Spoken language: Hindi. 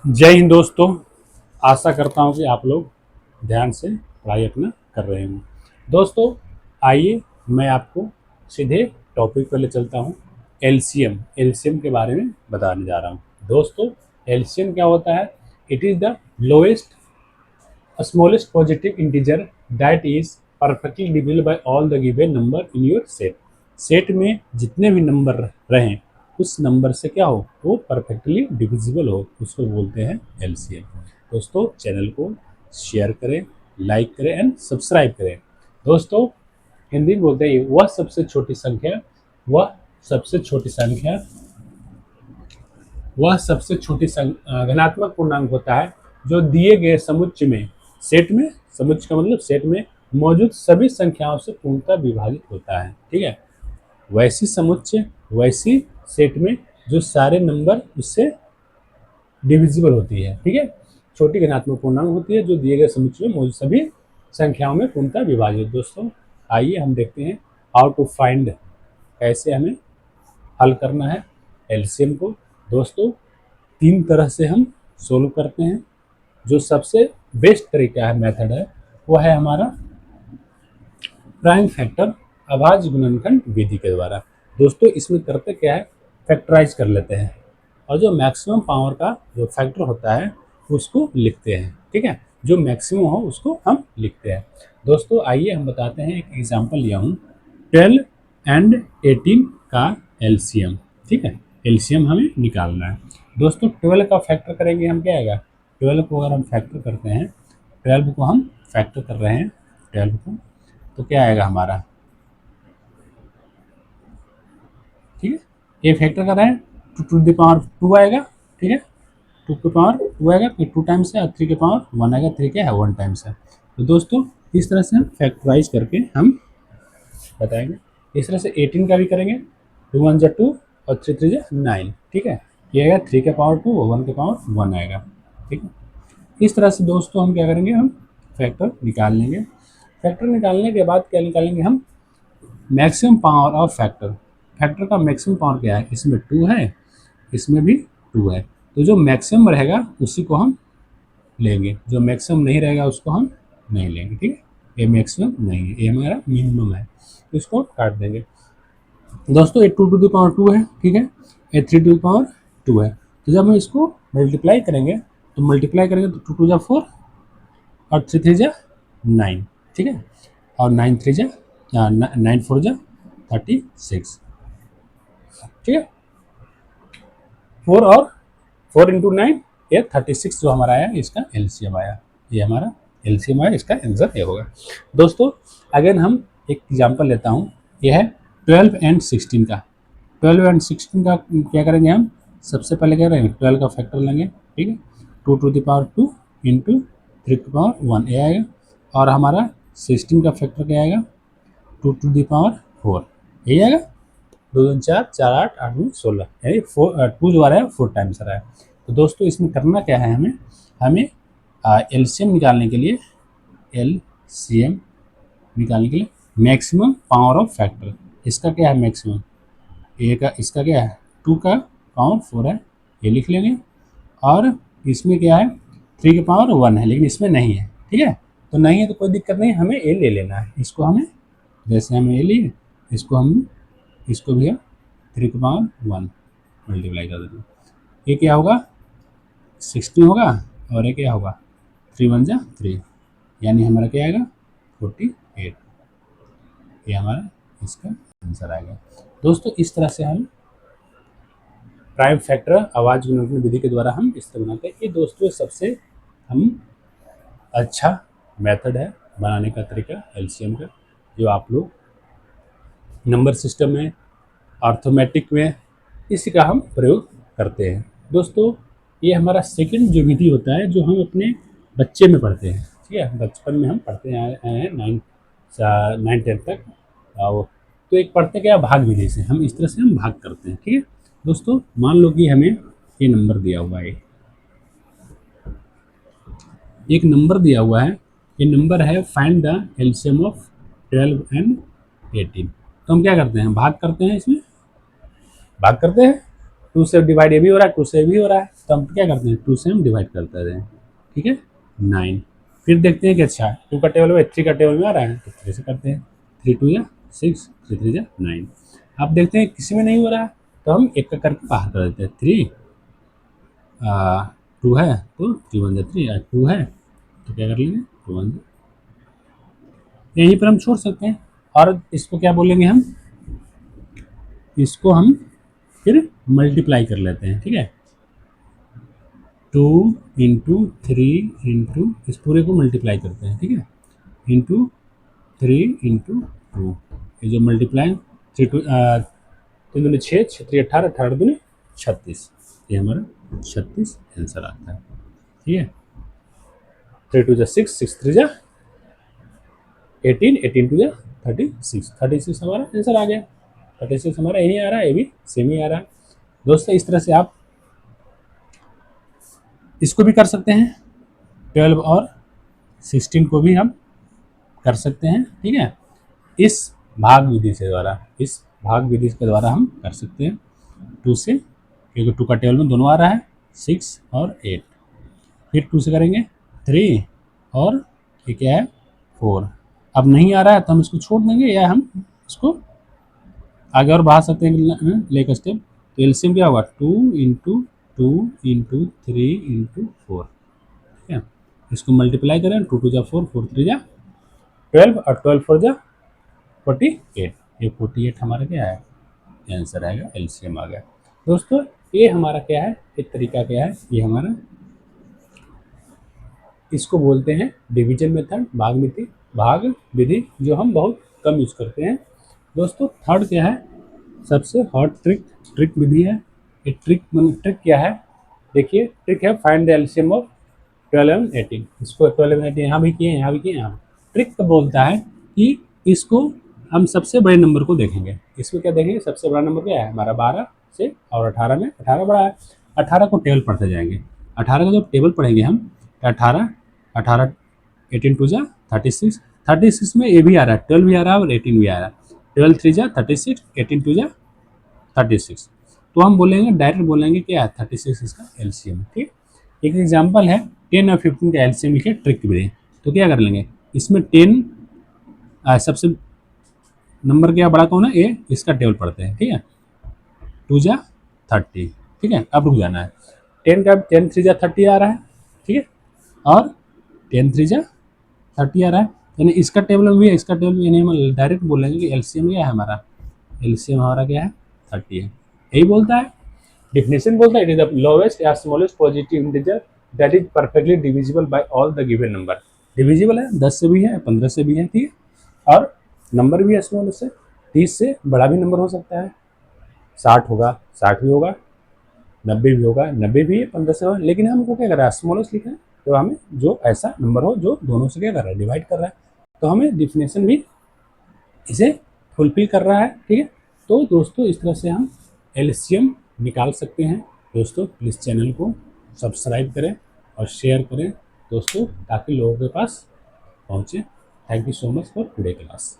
जय हिंद दोस्तों। आशा करता हूँ कि आप लोग ध्यान से पढ़ाई अपना कर रहे हों। दोस्तों, आइए मैं आपको सीधे टॉपिक पर ले चलता हूँ। एलसीएम एलसीएम के बारे में बताने जा रहा हूँ। दोस्तों, एलसीएम क्या होता है? It is the lowest smallest positive integer that is perfectly divisible by all the given number in your set। Set में जितने भी नंबर रहें उस नंबर से क्या हो, वो परफेक्टली डिविजिबल हो, उसको बोलते हैं एलसीएम। दोस्तों, चैनल को शेयर करें, लाइक करें एंड सब्सक्राइब करें। दोस्तों, हिंदी में बोलते हैं वह सबसे छोटी संख्या धनात्मक पूर्णांक होता है जो दिए गए समुच्चय में, सेट में, समुच्चय का मतलब सेट में मौजूद सभी संख्याओं से पूर्णतः विभाजित होता है। ठीक है, वैसी समुच्चय, वैसी सेट में जो सारे नंबर उससे डिविजिबल होती है। ठीक है, छोटी धनात्मक पूर्णांक होती है जो दिए गए समुच्चय में मौजूद सभी संख्याओं में पूर्णतः विभाजित। दोस्तों, आइए हम देखते हैं हाउ टू फाइंड, कैसे हमें हल करना है एलसीएम को। दोस्तों, तीन तरह से हम सोल्व करते हैं। जो सबसे बेस्ट तरीका है, मेथड है, वो है हमारा प्राइम फैक्टर अभाज्य गुणनखंड विधि के द्वारा। दोस्तों, इसमें करते क्या है, फैक्टराइज कर लेते हैं और जो मैक्सिमम पावर का जो फैक्टर होता है उसको लिखते हैं। ठीक है, जो मैक्सिमम हो उसको हम लिखते हैं। दोस्तों, आइए हम बताते हैं, एक एग्जांपल लिया हूँ 12 एंड 18 का एलसीएम। ठीक है, एलसीएम हमें निकालना है। दोस्तों, 12 का फैक्टर करेंगे हम, क्या आएगा, 12 को अगर हम फैक्टर करते हैं, 12 को हम फैक्टर कर रहे हैं 12 को, तो क्या आएगा हमारा, ठीक है, ये फैक्टर कर रहे हैं, टू द पावर 2 आएगा। ठीक है, 2 की पावर 2 आएगा, फिर 2 टाइम्स है, और 3 की पावर 1 आएगा, 3 क्या है, 1 टाइम्स है। तो दोस्तों, इस तरह से हम फैक्टराइज करके हम बताएंगे। इस तरह से 18 का भी करेंगे, 2 1 जा 2 और 3 3 जा 9। ठीक है, ये आएगा 3 के पावर 2 और 1 के पावर 1 आएगा। ठीक है, इस तरह से दोस्तों हम क्या करेंगे, हम फैक्टर निकाल लेंगे। फैक्टर निकालने के बाद क्या निकालेंगे हम, maximum power of factor. Factor का मैक्सिमम पावर क्या है, इसमें 2 है, इसमें भी 2 है, तो जो मैक्सिमम रहेगा उसी को हम लेंगे, जो मैक्सिमम नहीं रहेगा उसको हम नहीं लेंगे। ठीक है, ये मैक्सिमम नहीं है, ये हमारा मिनिमम है, तो इसको काट देंगे। दोस्तों, ये 2 टू द पावर 2 है। ठीक है, ये 3 टू द पावर 2 है। तो जब हम इसको मल्टीप्लाई करेंगे, तो मल्टीप्लाई करेंगे तो 2 2 जा 4 और 3 3 जा 9। ठीक है, और 9 3 जा 9 4 जा 36। ठीक है, 4 और 4 इंटू 9, ये 36 जो हमारा आया, इसका एलसीएम आया, ये हमारा एलसीएम आया, इसका आंसर ये होगा। दोस्तों, अगर हम एक एग्जांपल लेता हूँ, यह है 12 एंड 16 का। 12 एंड 16 का क्या करेंगे हम, सबसे पहले क्या करेंगे, 12 का फैक्टर लेंगे। ठीक है, 2 टू द पावर 2 इंटू 3 की पावर 1, ये आएगा, और हमारा 16 का फैक्टर क्या आएगा, 2 टू द पावर 4, यही आएगा। 2 दूनी 4, 4 8, 8 दूनी 16, यानी 2 जो आ रहा है 4 टाइम्स आ रहा है। तो दोस्तों, इसमें करना क्या है, हमें एलसीएम निकालने के लिए, एलसीएम निकालने के लिए मैक्सिमम पावर ऑफ फैक्टर, इसका क्या है मैक्सिमम, ए का, इसका क्या है 2 का पावर 4 है, ये लिख लेंगे, और इसमें क्या है 3 की पावर 1 है, लेकिन इसमें नहीं है। ठीक है, तो नहीं है तो कोई दिक्कत नहीं, हमें ए ले लेना है, इसको हमें, जैसे हमें ए लिए, इसको भी हम 3 की पावर 1 मल्टीप्लाई कर देंगे, ये क्या होगा 16 होगा, और ये क्या होगा 3 1 जा 3, यानी हमारा क्या आएगा 48, ये हमारा इसका आंसर आएगा। दोस्तों, इस तरह से हम प्राइम फैक्टर अभाज्य गुणनखंड विधि के द्वारा हम इस तरह बनाते हैं। ये दोस्तों सबसे हम अच्छा मेथड है बनाने का तरीका एलसीएम का, जो आप लोग नंबर सिस्टम में, अर्थमेटिक में इसी का हम प्रयोग करते हैं। दोस्तों, ये हमारा सेकंड जो विधि होता है, जो हम अपने बच्चे में पढ़ते हैं। ठीक है, बचपन में हम पढ़ते आए हैं 9 10 तक। तो एक पढ़ते क्या, भाग विधि से, हम इस तरह से हम भाग करते हैं। ठीक है दोस्तों, मान लो कि हमें ये नंबर दिया हुआ है, एक नंबर दिया हुआ है, ये नंबर है find the LCM of 12 and 18। तो हम क्या करते हैं, भाग करते हैं, इसमें भाग करते हैं, 2 से डिवाइड ये भी हो रहा है, 2 से भी हो रहा है, तो हम क्या करते हैं 2 से हम डिवाइड करते हैं, ठीक है 9। फिर देखते हैं कि अच्छा 2 का टेबल में 3 का टेबल में आ रहा है तो 3 से करते हैं, 3 2 या 6, 3 3 या 9। अब देखते हैं किसी में नहीं हो रहा है तो हम एक का करके बाहर कर देते हैं। 3 2 है तो 3 1 3, 2 है तो क्या कर लेंगे 2 1, यहीं पर हम छोड़ सकते हैं। और इसको क्या बोलेंगे हम, इसको हम फिर मल्टीप्लाई कर लेते हैं, ठीक है 2 इंटू 3 इंटू इस पूरे को मल्टीप्लाई करते हैं, ठीक है इंटू 3 इंटू 2, ये जो मल्टीप्लाई 3 3 दूनी 6, 6 3 18, 18 दूनी 36, ये हमारा 36 आंसर आता है, ठीक है 3 2 जा 6, 6 3 जा 18, 18 2 जा 36, 36 हमारा आंसर आ गया। 36 हमारा यही आ रहा है, ये भी सेम ही आ रहा है। दोस्तों इस तरह से आप इसको भी कर सकते हैं, 12 और 16 को भी हम कर सकते हैं, ठीक है इस भाग विधि से द्वारा, इस भाग विधि के द्वारा हम कर सकते हैं 2 से, क्योंकि 2 का टेबल में दोनों आ रहा है 6 और 8। फिर 2 से करेंगे 3 और ये क्या है 4। अब नहीं आ रहा है तो हम इसको छोड़ देंगे या हम इसको आगे और बढ़ा सकते हैं लेकर स्टेप। तो एलसीएम क्या होगा 2 इंटू 2 इंटू 3 इंटू 4, ठीक है इसको मल्टीप्लाई करें 2 2 जा 4, 4 3 जा 12 और 12 4 जा 48, ये 48 हमारा क्या है आंसर आएगा, एलसीएम आ गया। दोस्तों ये हमारा क्या है, एक तरीका क्या है, ये हमारा इसको बोलते हैं डिवीजन मेथड, भाग विधि जो हम बहुत कम यूज करते हैं। दोस्तों थर्ड क्या है, सबसे हॉट ट्रिक विधि है। ये ट्रिक क्या है, देखिए ट्रिक है find the LCM of 12 and 18। इसको 12 एंड 18 यहाँ भी किए, यहाँ भी किए, यहाँ ट्रिक तो बोलता है कि इसको हम सबसे बड़े नंबर को देखेंगे। इसमें क्या देखेंगे, सबसे बड़ा नंबर क्या है हमारा 12 से, और 18 में 18 बड़ा है, 18 को टेबल पढ़ते जाएंगे। 18 का जब टेबल पढ़ेंगे हम 18 18 18 2 जा 36, 36 में ये भी आ रहा है 12 भी आ रहा है और 18 भी आ रहा है, 12 3 जा 36, 18 2 जा 36, तो हम बोलेंगे डायरेक्ट बोलेंगे क्या है 36 इसका एलसीएम, ठीक। एक एग्जांपल है 10 और 15 का एलसीएम लिखे ट्रिक विधि, तो क्या कर लेंगे इसमें 10 सबसे नंबर क्या बड़ा कौन है, ए इसका टेबल पढ़ते हैं, ठीक है 2 जा 30, ठीक है अब रुक जाना है 10 का 10 3 जा 30 आ रहा है, ठीक है और 10 3 जा 30 आ रहा है, यानी इसका टेबल में भी है इसका टेबल में, यानी हम डायरेक्ट बोलेंगे कि एलसीएम क्या है हमारा, एलसीएम हमारा क्या है 30 है, यही बोलता है डिफिनेशन बोलता है इट इज द लोवेस्ट या smallest positive integer that is perfectly divisible by all the given number. Divisible है 10 से भी है 15 से भी है, ठीक है और नंबर भी है स्मॉल से, 30 से बड़ा भी नंबर हो सकता है, 60 होगा 60 भी होगा, 90 भी होगा 90 भी है 15 से होगा, लेकिन हमको क्या कर रहा है स्मॉलेस्ट लिखा है, तो हमें जो ऐसा नंबर हो जो दोनों से क्या कर रहा है डिवाइड कर रहा है, तो हमें डिफिनेशन भी इसे फुलफिल कर रहा है, ठीक है। तो दोस्तों इस तरह से हम एलसीएम निकाल सकते हैं। दोस्तों प्लीज़ चैनल को सब्सक्राइब करें और शेयर करें दोस्तों, ताकि लोगों के पास पहुँचे। Thank you so much for today class.